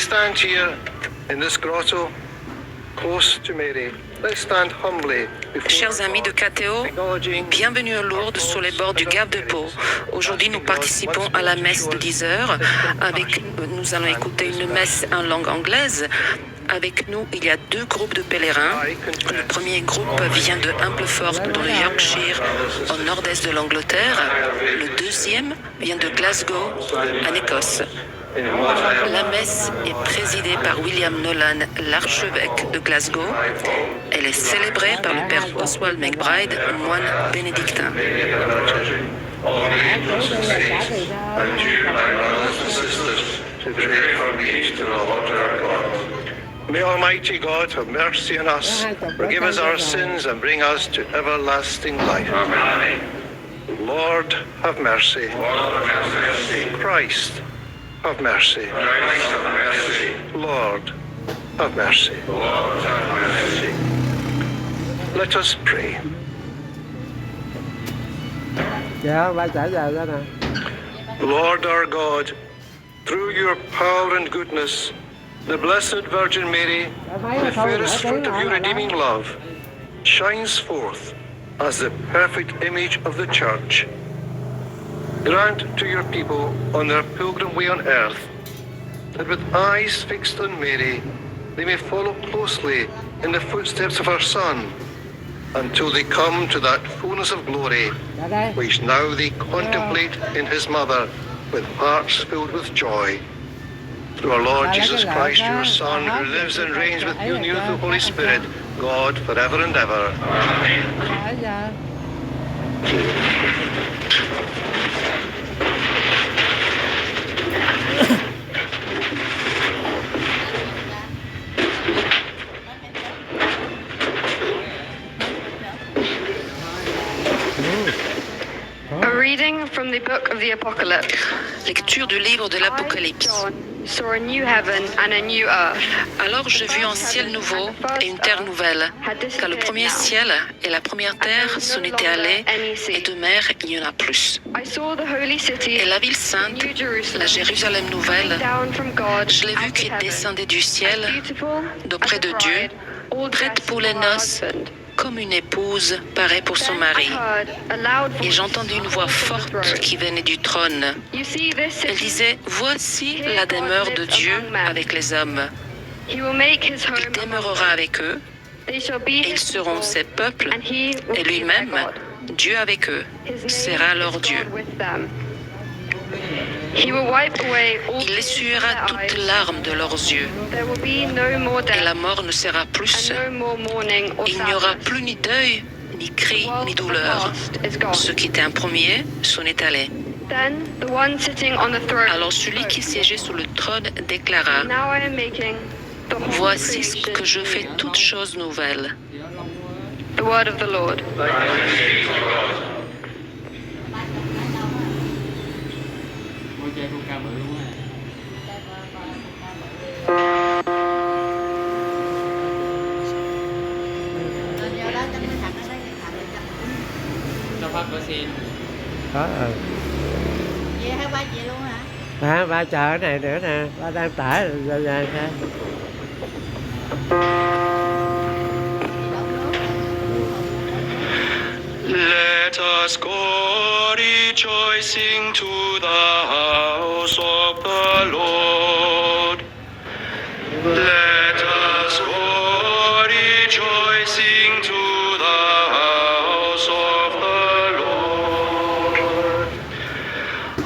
stand here in this grotto, close to Mary. Let's stand humbly before Chers amis de KTO, bienvenue à Lourdes sur les bords du Gave de Pau. Aujourd'hui, nous participons à la messe de 10 heures. Nous allons écouter une messe en langue anglaise. Avec nous, il y a deux groupes de pèlerins. Le premier groupe vient de Ampleford, dans le Yorkshire, au nord-est de l'Angleterre. Le deuxième vient de Glasgow, en Écosse. La messe est présidée par William Nolan, l'archevêque de Glasgow. Elle est célébrée par le père Oswald McBride, moine bénédictin. May Almighty God have mercy on us, forgive us our sins, and bring us to everlasting life. Amen. Lord, have mercy. Christ, have mercy. Lord, have mercy. Let us pray. Lord our God, through your power and goodness, the Blessed Virgin Mary, the fairest fruit of your redeeming love, shines forth as the perfect image of the Church. Grant to your people on their pilgrim way on earth that with eyes fixed on Mary, they may follow closely in the footsteps of her Son until they come to that fullness of glory which now they contemplate in his mother with hearts filled with joy. Through our Lord Jesus Christ, your Son, who lives and reigns with you in the Holy Spirit, God, forever and ever. Amen. A reading from the book of the Apocalypse. Lecture du livre de l'Apocalypse. Saw a new heaven and a new earth. Alors je vis un ciel nouveau et une terre nouvelle, car le premier ciel et la première terre s'en étaient allés, et de mer il n'y en a plus. Et la ville sainte, la Jérusalem nouvelle, je l'ai vue qui descendait du ciel, d'auprès de Dieu, prête pour les noces, comme une épouse paraît pour son mari. Et j'entendis une voix forte qui venait du trône. Elle disait, « Voici la demeure de Dieu avec les hommes. Il demeurera avec eux, et ils seront ses peuples, et lui-même, Dieu avec eux, sera leur Dieu. Il essuiera toute larme de leurs yeux, et la mort ne sera plus. Il n'y aura plus ni deuil, ni cri, ni douleur. Ce qui était un premier s'en est allé. Alors celui qui siégeait sur le trône déclara, « Voici ce que je fais toutes choses nouvelles. » The word of the Lord. Có rồi. Vậy hay qua chị luôn hả? Ba chờ cái này nữa nè, ba đang tải rồi ra ha. Let us go rejoicing to the house of the Lord. Let us go rejoicing to the house of the Lord.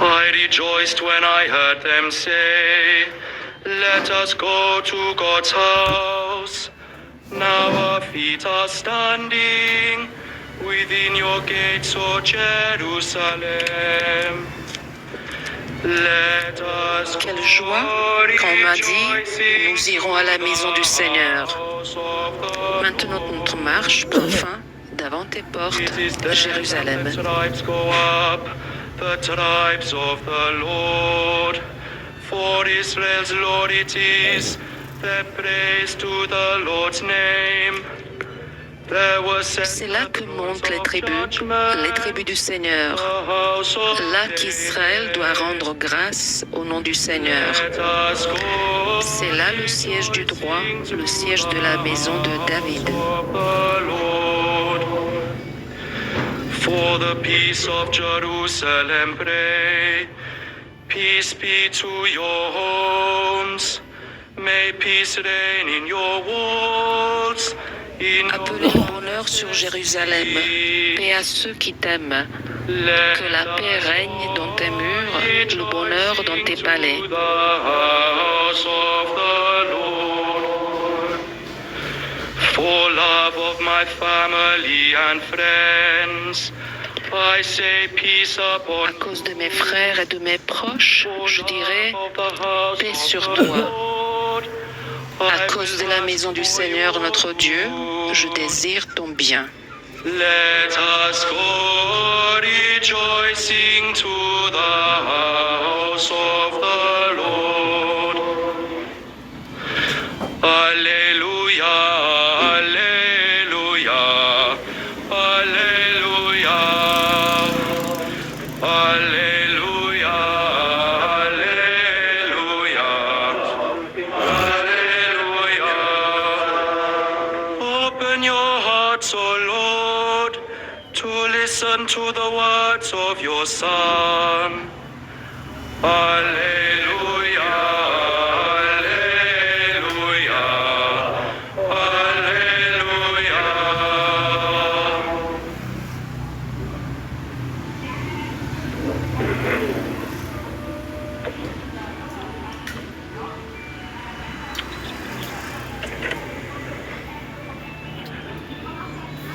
I rejoiced when I heard them say, let us go to God's house. Now our feet are standing within your gates, O Jerusalem. Let us Quelle joie quand on m'a dit, nous irons à la maison du Seigneur. Maintenant notre marche prend fin devant tes portes, Jérusalem. The tribes of the Lord, for Israel's Lord it is, the praise to the Lord's name. C'est là que montent les tribus du Seigneur. Là qu'Israël doit rendre grâce au nom du Seigneur. C'est là le siège du droit, le siège de la maison de David. For the peace of Jerusalem pray. Peace be to your homes. May peace reign in your walls. Appelez le bonheur sur Jérusalem. Paix à ceux qui t'aiment. Que la paix règne dans tes murs, le bonheur dans tes palais. For love of my family and friends, I say peace upon. À cause de mes frères et de mes proches, je dirais paix sur toi. À cause de la maison du Seigneur notre Dieu, je désire ton bien. Let us go rejoicing to the house of the Lord. Alleluia, Alleluia, Alleluia, Alleluia, Alleluia, Alleluia. Open your hearts, O Lord, to listen to the words of your Son. Alleluia, Alleluia, Alleluia.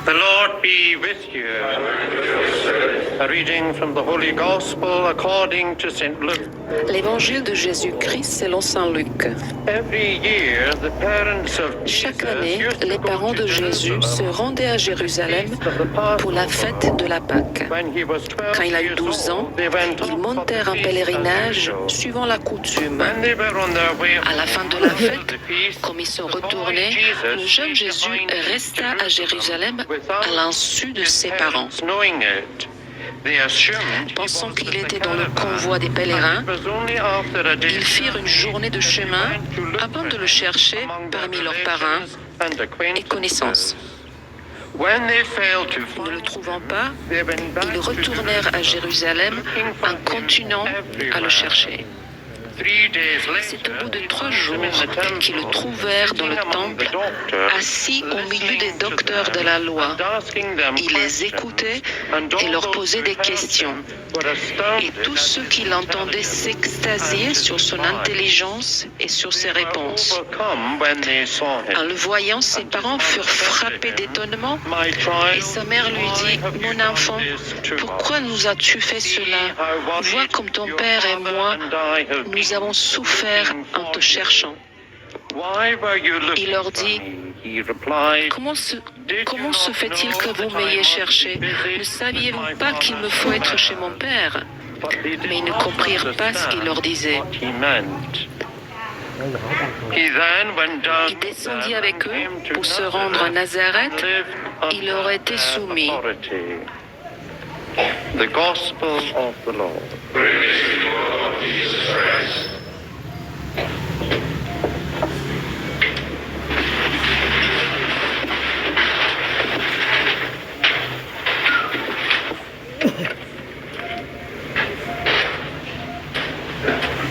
The Lord be with you. A reading from the Holy Gospel according to St. Luke. L'évangile de Jésus-Christ selon saint Luc. Every year, the parents of Chaque Jesus année, used to les go parents to de Jésus se Jerusalem rendaient à Jérusalem for the feast of the pour la Passover. fête de la Pâque. When he was 12 Quand il a eu years 12 ans, old, they went ils up for montèrent the un feast pèlerinage as usual. suivant la coutume. When they were on their way À la fin de home la after fête, the feast, comme ils sont the boy retournés, Jesus le jeune stayed Jésus behind in resta à Jérusalem without à l'insu de his ses parents. parents knowing it. They assumed he Pensant was qu'il with the était dans le caravan, convoi des and pèlerins, it was only after a day's ils firent une journée de journey chemin that they went to look avant de for le him chercher among their parmi leurs parents relations and et acquaintances. connaissances. When they failed to Ne le find trouvant him, pas, they went back ils to retournèrent à Jérusalem looking for en him continuant à everywhere. le chercher. 3 days C'est au bout later, de 3 they jours found him in the temple, qu'ils le trouvèrent dans le sitting among the temple, doctors, assis au milieu des listening to docteurs de them la loi. and asking them Il les questions. écoutait And et all leur those posait who des heard questions. him were astounded Et tous at ceux his qui l'entendaient intelligence s'extasiaient and his sur son replies. intelligence et sur ses They were réponses. overcome when they saw him. En le voyant, ses parents furent frappés d'étonnement My et child, sa mère lui why dit, have you mon done enfant, this to pourquoi us? nous as-tu fait cela? Vois comme ton père et moi, nous avons souffert en te cherchant. Il leur dit, comment se fait-il que vous m'ayez cherché? Ne saviez-vous pas qu'il me faut être chez mon père? Mais ils ne comprirent pas ce qu'il leur disait. Il descendit avec eux pour se rendre à Nazareth. Il leur était soumis. The Gospel of the Lord.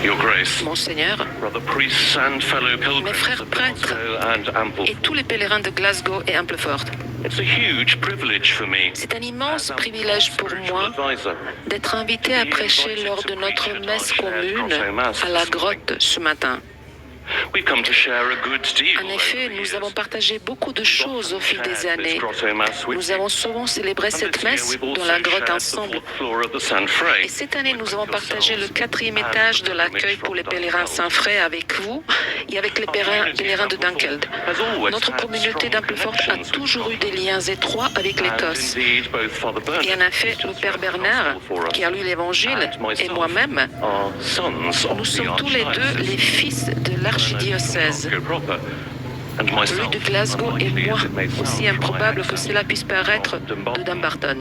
Your Grace, Monseigneur, brother priests and fellow pilgrims mes frères of prêtres Glasgow and et Ampleforth, tous les pèlerins de Glasgow et Ampleford, it's a huge privilege for me c'est un immense as privilège pour spiritual moi advisor d'être invité à prêcher lors de notre messe commune à la grotte ce matin. We've come to share a good deal En effet, over the nous years. avons partagé beaucoup de choses au fil des Shared this années. grotto mass with Nous you. avons souvent célébré And cette this year messe we've dans also la grotte shared the ensemble. fourth floor of the San Fray Et cette année, nous avons with partagé le yourselves 4e and étage the de l'accueil pour les pèlerins Saint-Fray avec vous et avec les pèlerins de Dunkeld. Notre communauté d'Amplefort a toujours eu des liens étroits avec l'Écosse. Et en effet, le Père Bernard, qui a lu l'Évangile, et moi-même, nous sommes tous les deux les fils de l'archidiocèse. Lui de Glasgow et moi, aussi improbable que cela puisse paraître, de Dumbarton.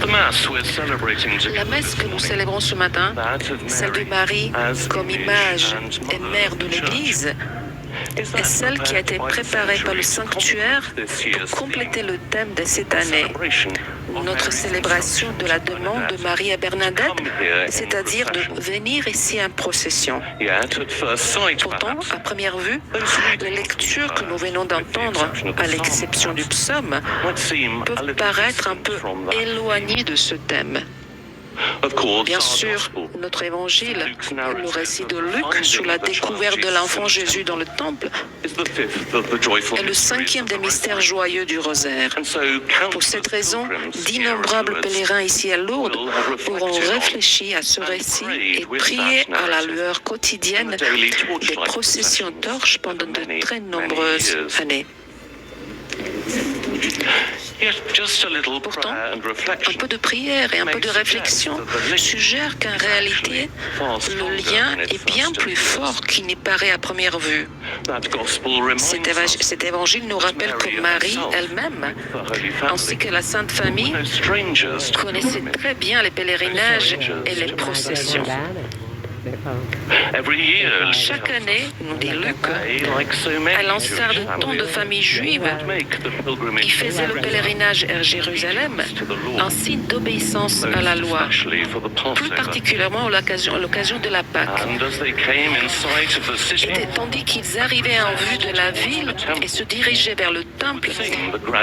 The Mass we're celebrating La together messe que nous célébrons ce matin, celle de Marie comme image et mère de l'Église, est celle qui a été préparée par le sanctuaire pour compléter le thème de cette année. Notre célébration de la demande de Marie à Bernadette, c'est-à-dire de venir ici en procession. Pourtant, à première vue, les lectures que nous venons d'entendre, à l'exception du psaume, peuvent paraître un peu éloignées de ce thème. Bien sûr, notre évangile, le récit de Luc sur la découverte de l'enfant Jésus dans le temple, est le 5e des mystères joyeux du rosaire. Pour cette raison, d'innombrables pèlerins ici à Lourdes auront réfléchi à ce récit et prié à la lueur quotidienne des processions torches pendant de très nombreuses années. Pourtant, un peu de prière et un peu de réflexion suggèrent qu'en réalité, le lien est bien plus fort qu'il n'y paraît à première vue. Cet évangile nous rappelle que Marie elle-même, ainsi que la Sainte Famille, connaissaient très bien les pèlerinages et les processions. Chaque année, nous dit Luc, à l'instar de tant de familles juives, ils faisaient le pèlerinage à Jérusalem, un signe d'obéissance à la loi, plus particulièrement à l'occasion de la Pâque. Et tandis qu'ils arrivaient en vue de la ville et se dirigeaient vers le temple,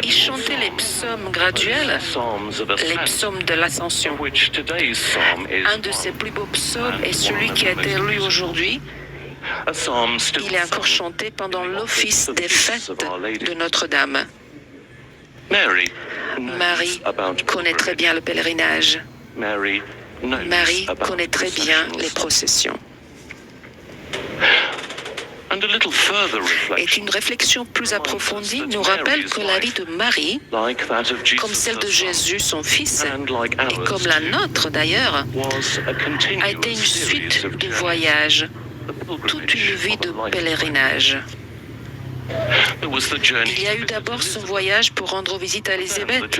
ils chantaient les psaumes graduels, les psaumes de l'Ascension. Un de ces plus beaux psaumes est celui qui a été lu aujourd'hui. Il est encore chanté pendant l'office des fêtes de Notre-Dame. Marie connaît très bien le pèlerinage. Marie connaît très bien les processions. Et une réflexion plus approfondie nous rappelle que la vie de Marie, comme celle de Jésus, son fils, et comme la nôtre d'ailleurs, a été une suite de voyages, toute une vie de pèlerinage. Il y a eu d'abord son voyage pour rendre visite à Élisabeth,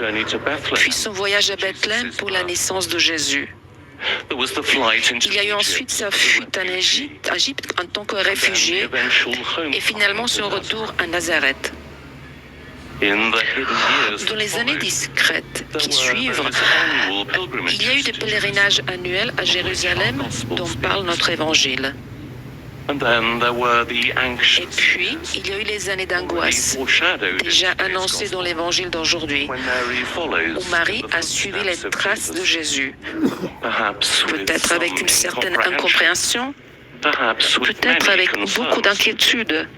puis son voyage à Bethléem pour la naissance de Jésus. Il y a eu ensuite sa fuite en Égypte en tant que réfugié et finalement son retour à Nazareth. Dans les années discrètes qui suivent, il y a eu des pèlerinages annuels à Jérusalem dont parle notre évangile. Et puis, il y a eu les années d'angoisse, déjà annoncées dans l'évangile d'aujourd'hui, où Marie a suivi les traces de Jésus. Peut-être avec une certaine incompréhension, peut-être avec beaucoup d'inquiétude,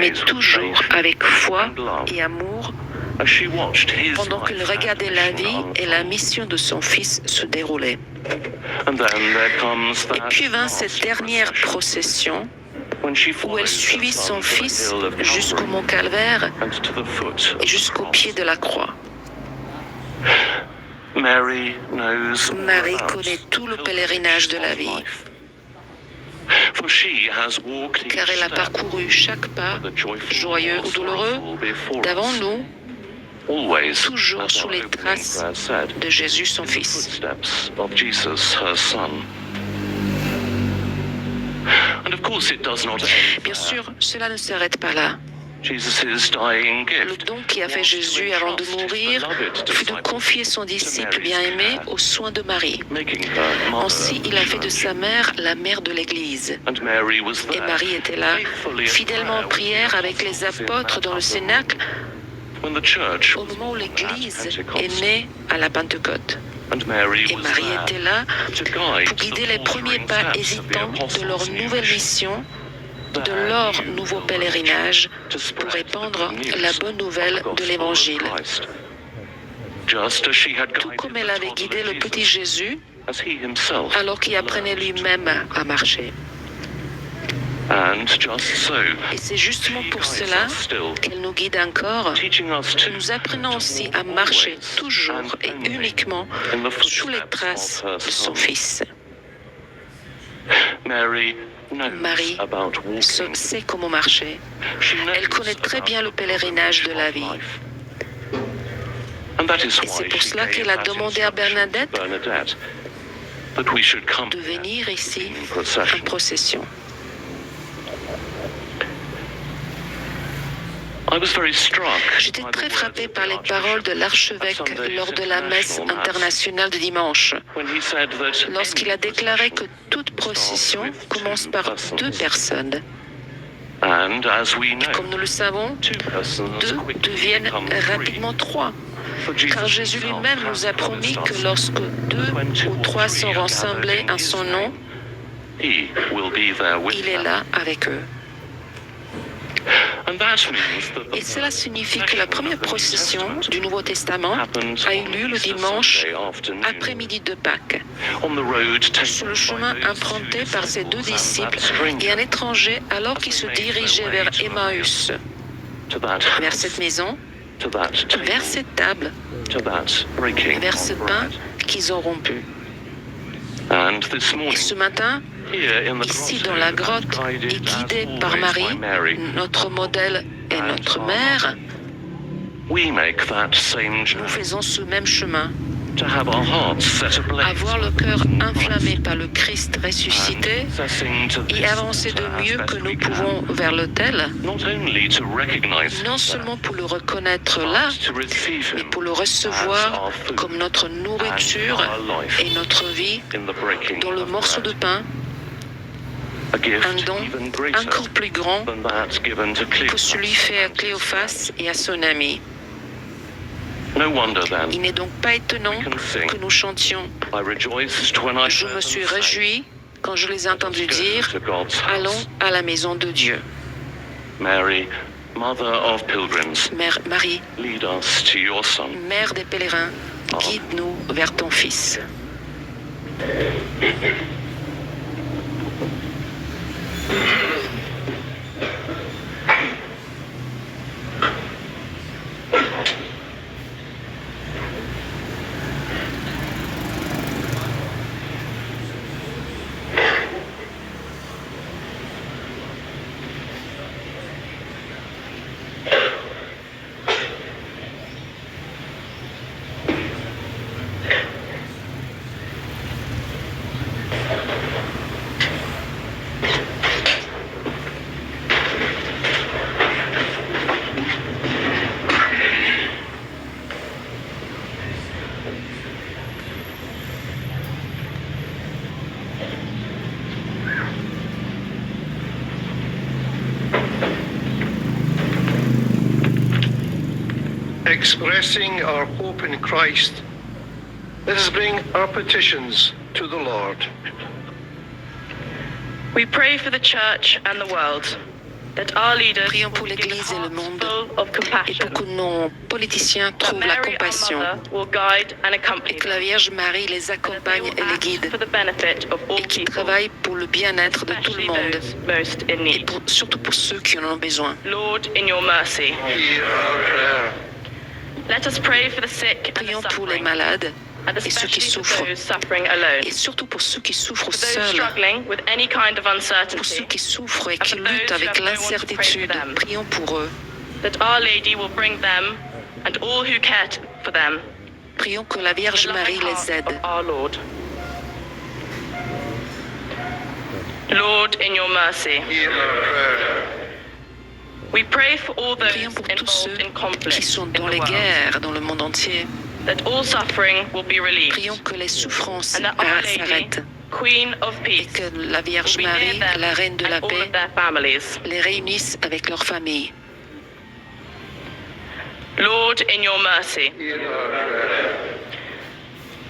mais toujours avec foi et amour, pendant qu'elle regardait la vie et la mission de son fils se dérouler. Et puis vint cette dernière procession où elle suivit son fils jusqu'au mont Calvaire et jusqu'au pied de la croix. Marie connaît tout le pèlerinage de la vie, car elle a parcouru chaque pas, joyeux ou douloureux, d'avant nous, toujours sous les traces de Jésus, son Fils. Bien sûr, cela ne s'arrête pas là. Le don qui a fait Jésus avant de mourir fut de confier son disciple bien-aimé aux soins de Marie. Ainsi, il a fait de sa mère la mère de l'Église. Et Marie était là, fidèlement en prière avec les apôtres dans le Cénacle, au moment où l'Église est née à la Pentecôte. Et Marie était là pour guider les premiers pas hésitants de leur nouvelle mission, de leur nouveau pèlerinage, pour répandre la bonne nouvelle de l'Évangile. Tout comme elle avait guidé le petit Jésus, alors qu'il apprenait lui-même à marcher. Et c'est justement pour cela qu'elle nous guide encore, nous apprenons aussi à marcher toujours et uniquement sous les traces de son Fils. Marie sait comment marcher. Elle connaît très bien le pèlerinage de la vie. And that is Et c'est why pour she cela gave qu'il a that demandé à instruction to Bernadette that we should come de venir ici in en procession. procession. I was very struck J'étais by the très words frappé of par the les paroles de Archbishop l'archevêque at Sunday's lors de la messe International Mass, internationale de dimanche, when he said that lorsqu'il a déclaré que toute procession commence par deux personnes. And as we know, Comme nous le savons, two persons deux quickly deviennent become three. rapidement trois. For Car Jésus himself lui-même has nous a promis promised que us lorsque deux when two ou or trois three sont are rassemblés gathered in à his son nom, name, he will be there with il est them. là avec eux. And that means that the Et cela signifie que la première procession Testament du Nouveau Testament happened a eu on lieu le Easter dimanche Sunday afternoon, après-midi de Pâques, on the road taken sur le by chemin those emprunté two par ces deux disciples disciples and that et un stranger étranger alors qu'ils se dirigeaient vers Emmaüs, to that vers house, cette maison, to that table, vers cette table, to that breaking vers ce of pain bread. qu'ils ont rompu. And this Et morning, ce matin, here in the ici grotto, dans la and grotte guided et guidée as par always Marie, by Mary, notre modèle et notre mère, we make that same nous journey faisons ce même chemin, to have our hearts set ablaze avoir le with cœur risen inflammé Christ, par le Christ ressuscité and pressing to et this avancer de altar as mieux best que nous we can, pouvons vers l'autel, not only to recognize non him seulement pour le there, reconnaître but là, to receive mais him pour le as recevoir our food comme notre nourriture and our life et notre vie in the breaking dans le of morceau de bread. pain, A gift un don even greater encore plus grand than that given to que celui fait à Cleophas. Cléophas et à son ami. No wonder Il then n'est donc pas étonnant que nous chantions. I rejoiced when I Je heard me them suis say, réjoui quand je les ai entendus "Let's go dire to God's house." allons à la maison de Dieu. Mary, Mother of Pilgrims, Mère Marie, lead us to your Son. Mère des pèlerins, guide-nous vers ton Fils. Expressing our hope in Christ, let us bring our petitions to the Lord. We pray for the church and the world, that our leaders Prions pour will begin l'Église et le hearts monde full of et compassion, pour que nos politiciens that trouvent la Mary, our compassion mother, will guide and et accompany que la them, Vierge Marie les that they accompagne will et les act guide for the benefit of all et qui people, travaille pour le bien-être de tout le especially monde those most in et need. surtout pour ceux qui en ont besoin. Lord, in your mercy, Hear our prayer. let us pray for the sick and the Prions pour les suffering, malades and et ceux qui especially for souffrent those suffering alone, et surtout pour ceux qui souffrent for those seuls, struggling with any kind of pour ceux uncertainty, qui souffrent et and qui for those luttent who avec have no one to pray for l'incertitude. them. Prions pour eux. that Our Lady will bring them and all who care for them Prions que la Vierge the loving Marie les heart aide. of our Lord. Lord, in your mercy, Hear our prayer. we pray for all those Prions pour tous ceux involved in qui conflict sont in dans the les world, guerres dans le monde entier. that all suffering will be relieved, Prions que les souffrances and that Our Lady, s'arrêtent Queen of et Peace, que la Vierge will be Marie, near them la Reine de la and all paix, of their families. les réunisse avec leur famille. Lord, in your mercy, Hear our prayer.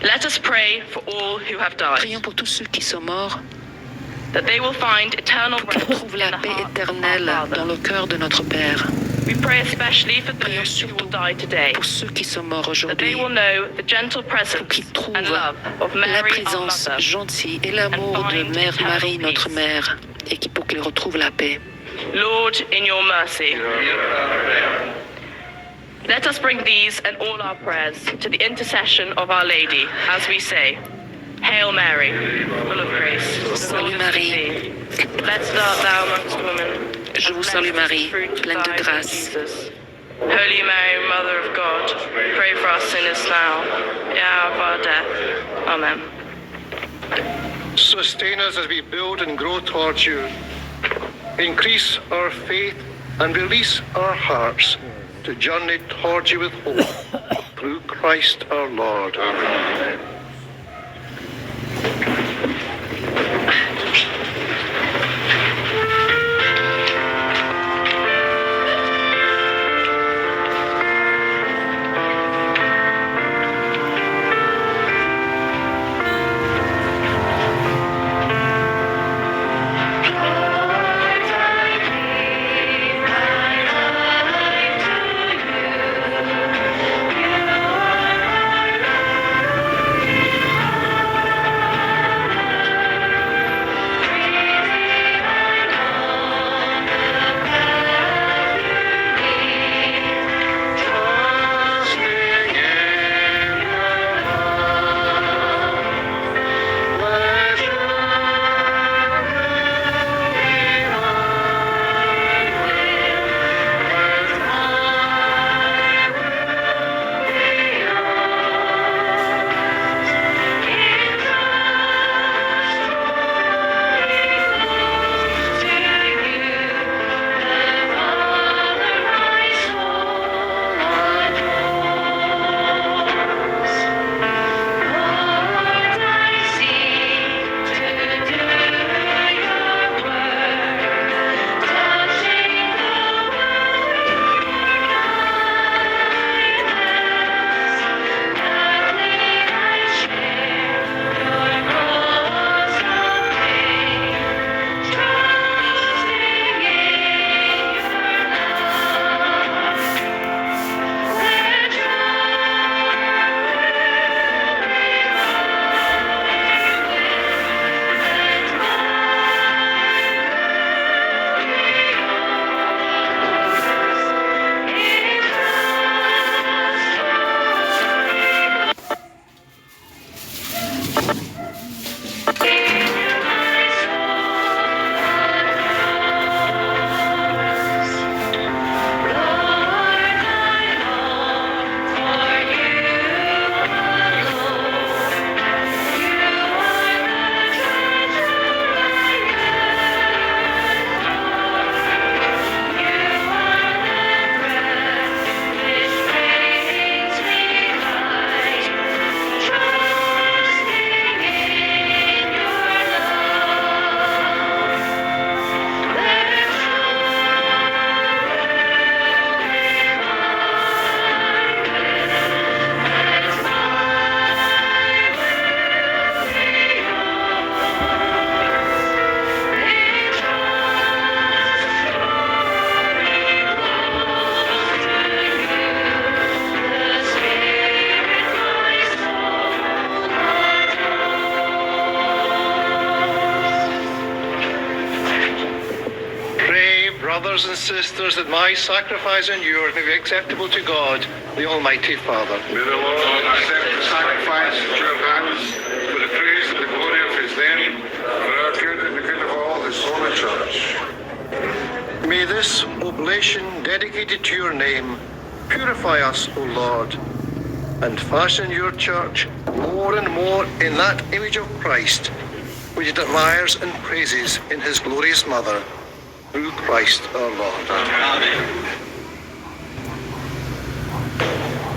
let us pray for all who have died, Prions pour tous ceux qui sont morts, that they will find eternal pour qu'ils rest trouvent in la the paix heart of éternelle our dans Father. le cœur de notre Père. We pray especially for Prions those who will surtout die today, pour ceux qui sont morts that they aujourd'hui, will know the gentle pour presence qu'ils trouvent and love of la Mary, our présence mother. gentille et l'amour de find Mère eternal Marie, notre peace. Mère, et pour qu'ils retrouvent la paix. Lord, in your mercy, let us bring these and all our prayers to the intercession of Our Lady as we say, Hail Mary, full of grace, the Salut Lord is with Marie. thee. Blessed art thou amongst women, Je vous and salue blessed is Marie, the fruit of pleine thy de womb, grâce. Jesus. Holy Mary, Mother of God, pray for us sinners now, at the hour of our death. Amen. Sustain us as we build and grow towards you. Increase our faith and release our hearts to journey towards you with hope. Through Christ our Lord. Amen. Brothers and sisters, that my sacrifice and yours may be acceptable to God, the Almighty Father. May the Lord accept the sacrifice at your hands for the praise and the glory of his name, for our good and the good of all his holy church. May this oblation dedicated to your name purify us, O Lord, and fashion your church more and more in that image of Christ, which it admires and praises in his glorious mother, through Christ our Lord. Amen.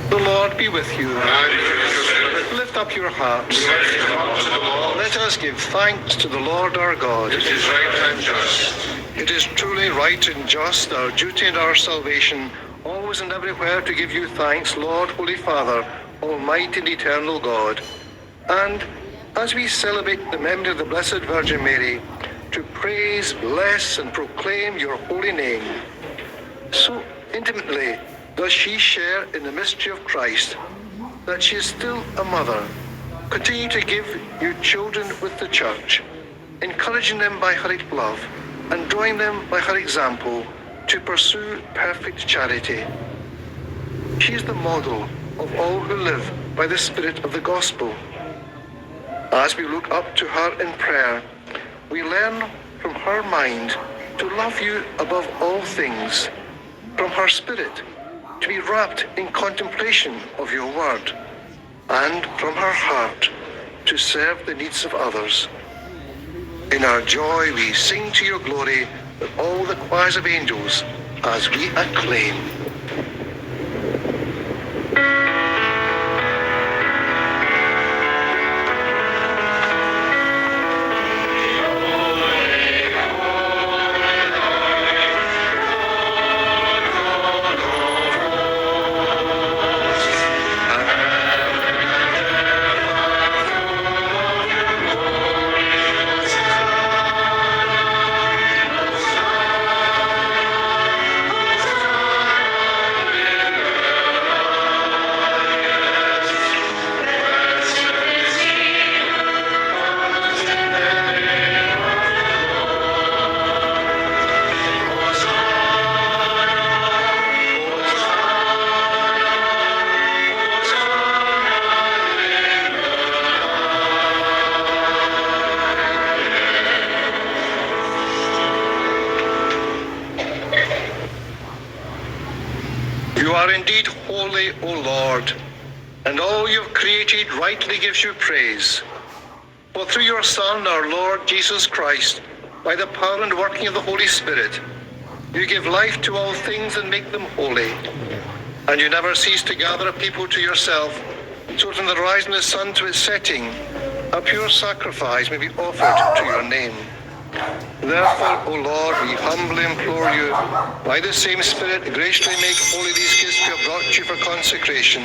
The Lord be with you. Lift up your hearts. Let us give thanks to the Lord our God. It is right and just. It is truly right and just, our duty and our salvation, always and everywhere to give you thanks, Lord, Holy Father, Almighty and eternal God. And as we celebrate the memory of the Blessed Virgin Mary, to praise, bless, and proclaim your holy name, so intimately does she share in the mystery of Christ, that she is still a mother. Continue to give your children with the church, encouraging them by her love, and drawing them by her example to pursue perfect charity. She is the model of all who live by the spirit of the gospel. As we look up to her in prayer, we learn from her mind to love you above all things, from her spirit to be wrapped in contemplation of your word, and from her heart to serve the needs of others. In our joy we sing to your glory with all the choirs of angels as we acclaim. You are indeed holy, O Lord, and all you've created rightly gives you praise. For through your Son, our Lord Jesus Christ, by the power and working of the Holy Spirit, you give life to all things and make them holy. And you never cease to gather a people to yourself, so from the rising of the sun to its setting, a pure sacrifice may be offered to your name. Therefore, O Lord, we humbly implore you, by the same Spirit, graciously make holy these gifts we have brought you for consecration,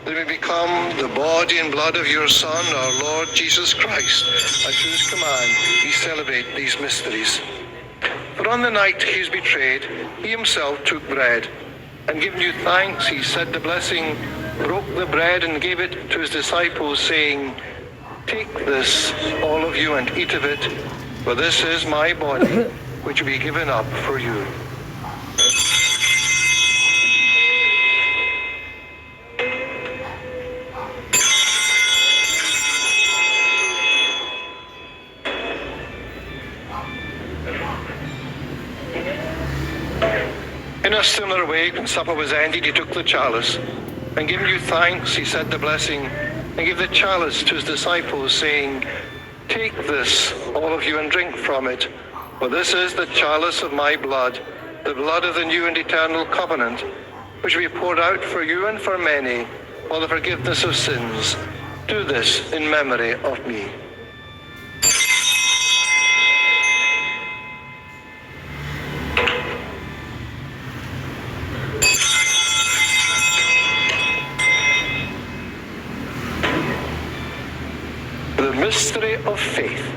that they may become the body and blood of your Son, our Lord Jesus Christ, at whose command we celebrate these mysteries. For on the night he was betrayed, he himself took bread, and giving you thanks, he said the blessing, broke the bread and gave it to his disciples, saying, "Take this, all of you, and eat of it, for this is my body, which will be given up for you." In a similar way, when supper was ended, he took the chalice, and giving you thanks, he said the blessing, and gave the chalice to his disciples, saying, "Take this, all of you, and drink from it, for this is the chalice of my blood, the blood of the new and eternal covenant, which will be poured out for you and for many for the forgiveness of sins. Do this in memory of me." The mystery of faith.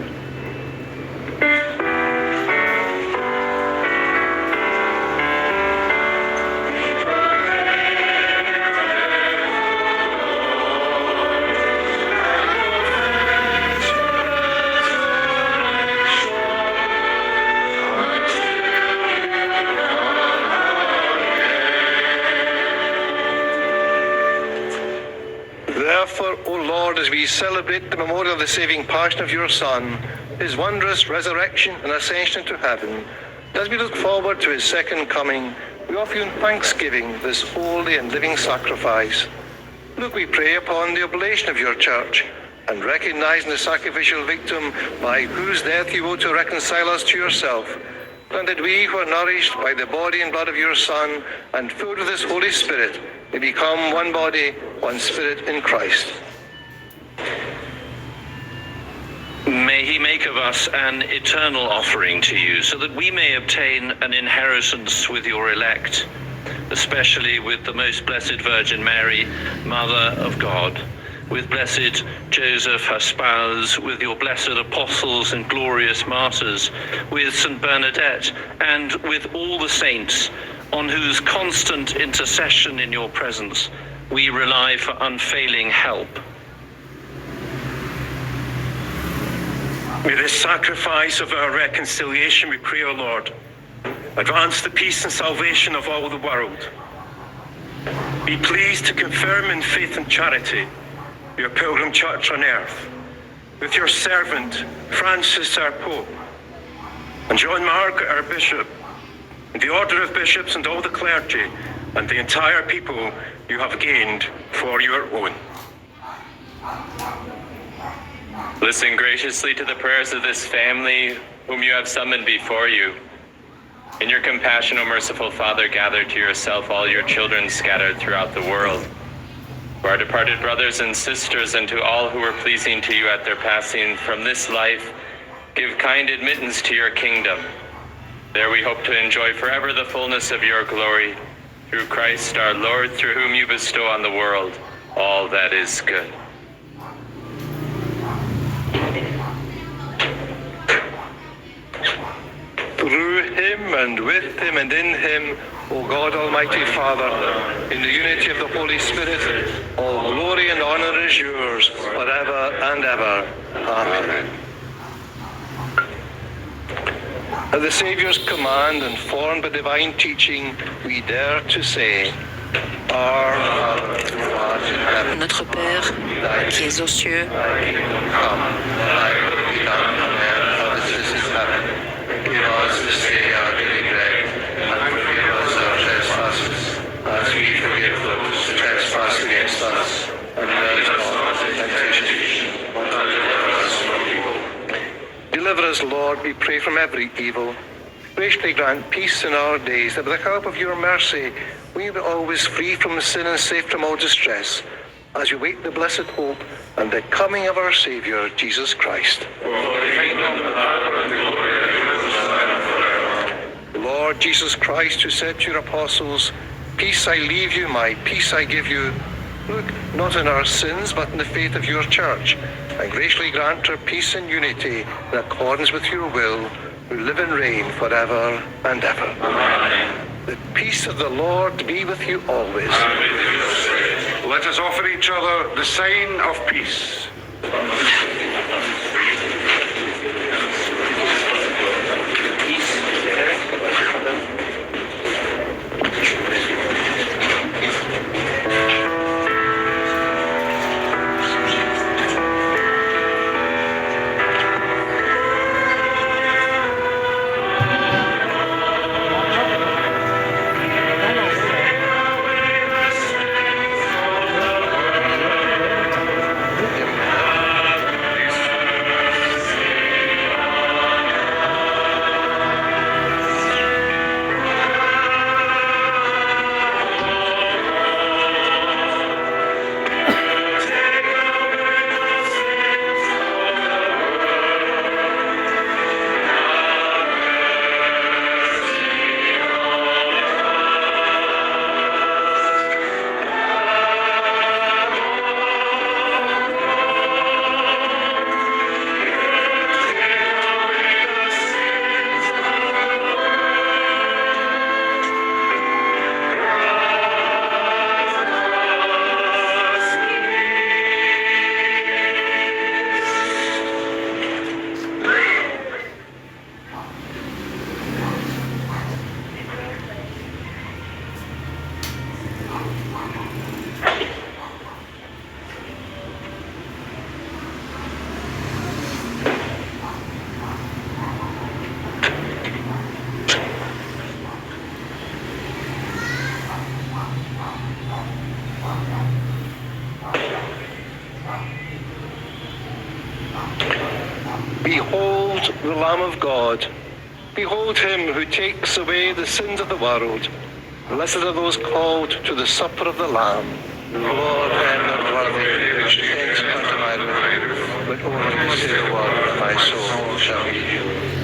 Therefore, O Lord, as we celebrate the memorial of the saving passion of your Son, his wondrous resurrection and ascension into heaven, as we look forward to his second coming, we offer you in thanksgiving this holy and living sacrifice. Look, we pray, upon the oblation of your church, and recognizing the sacrificial victim by whose death you will to reconcile us to yourself, grant that we who are nourished by the body and blood of your Son and filled with his Holy Spirit may become one body, one spirit in Christ. May he make of us an eternal offering to you, so that we may obtain an inheritance with your elect, especially with the most blessed Virgin Mary, Mother of God, with blessed Joseph, her spouse, with your blessed apostles and glorious martyrs, with St. Bernadette, and with all the saints, on whose constant intercession in your presence we rely for unfailing help. May this sacrifice of our reconciliation, we pray, O Lord, advance the peace and salvation of all the world. Be pleased to confirm in faith and charity your pilgrim church on earth, with your servant Francis our Pope, and John Mark our Bishop, and the order of bishops and all the clergy, and the entire people you have gained for your own. Listen graciously to the prayers of this family whom you have summoned before you. In your compassion, O merciful Father, gather to yourself all your children scattered throughout the world. To our departed brothers and sisters, and to all who were pleasing to you at their passing from this life, give kind admittance to your kingdom. There we hope to enjoy forever the fullness of your glory, through Christ our Lord, through whom you bestow on the world all that is good. Through him and with him and in him, O God Almighty Father, in the unity of the Holy Spirit, all glory and honor is yours forever and ever. Amen. At the Saviour's command and formed by divine teaching, we dare to say, Our Father, who art in heaven, Notre Père, qui es aux cieux, thy kingdom come, thy will be done on earth as it is in heaven. Give us this day our daily bread, and forgive us our trespasses, as we forgive those who trespass against us. And lead us not into temptation, but deliver us from evil. Deliver us, Lord, we pray, from every evil. Graciously grant peace in our days, that with the help of your mercy, we be always free from sin and safe from all distress, as we wait the blessed hope and the coming of our Saviour, Jesus Christ. Lord Jesus Christ, who said to your apostles, Peace I leave you, my peace I give you, look not in our sins, but in the faith of your church, and graciously grant her peace and unity in accordance with your will, who live and reign forever and ever. Amen. The peace of the Lord be with you always. Let us offer each other the sign of peace. Behold the Lamb of God. Behold him who takes away the sins of the world. Blessed are those called to the supper of the Lamb. Lord, I am not worthy which to enter under my roof, but only to say the word, and my soul shall be healed.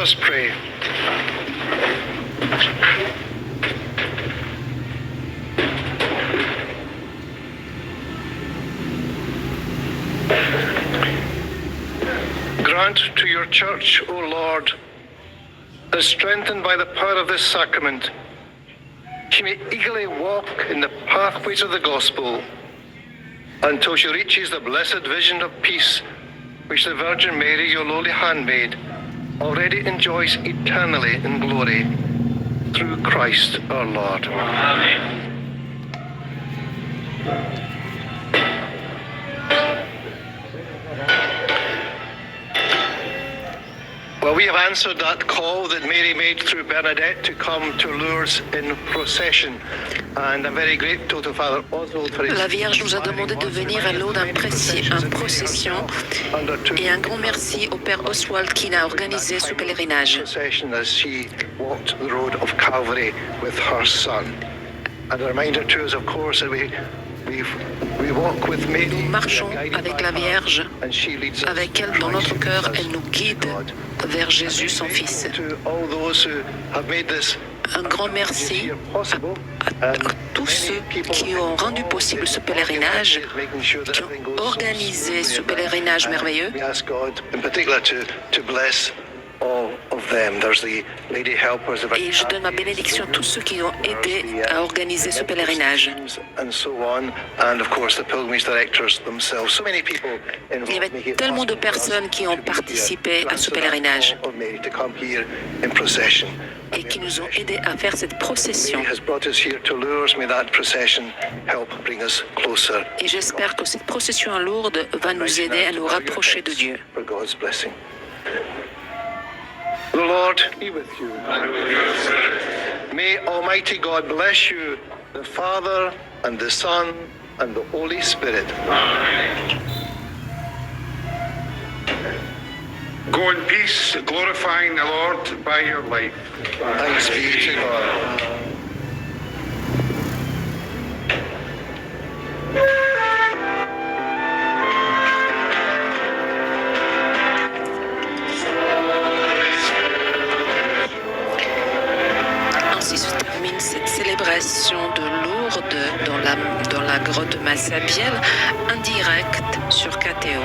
us pray. Grant to your church, O Lord, that strengthened by the power of this sacrament, she may eagerly walk in the pathways of the gospel until she reaches the blessed vision of peace which the Virgin Mary, your lowly handmaid, already enjoys eternally in glory through Christ our Lord. Amen. Well, we have answered that call that Mary made through Bernadette to come to Lourdes in procession. And I'm very grateful to Father Oswald for his... La Vierge nous a demandé de venir à Lourdes en procession et un grand merci au Père Oswald qui a organisé ce pèlerinage. As she walked the road of Calvary with her son. And a reminder to us, of course, that we walk with Mary. Nous marchons avec la Vierge, avec elle dans notre cœur, elle nous guide vers Jésus, son Fils. Un grand merci à tous ceux qui ont rendu possible ce pèlerinage, qui ont organisé ce pèlerinage merveilleux. Et je donne ma bénédiction à tous ceux qui ont aidé à organiser ce pèlerinage. Il y avait tellement de personnes qui ont participé à ce pèlerinage et qui nous ont aidés à faire cette procession. Et j'espère que cette procession à Lourdes va nous aider à nous rapprocher de Dieu. The Lord be with you. May Almighty God bless you, the Father and the Son and the Holy Spirit. Go in peace, glorifying the Lord by your life. Thanks be to God. Ainsi se termine cette célébration de Lourdes dans la grotte Massabielle, en direct sur KTO.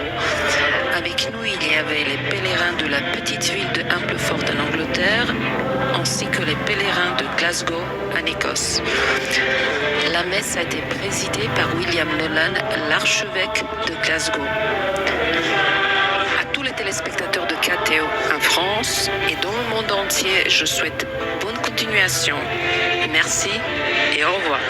Avec nous, il y avait les pèlerins de la petite ville de Ampleforth en Angleterre, ainsi que les pèlerins de Glasgow en Écosse. La messe a été présidée par William Nolan, l'archevêque de Glasgow. À tous les téléspectateurs de KTO en France et dans le monde entier, je souhaite bonne continuation. Merci et au revoir.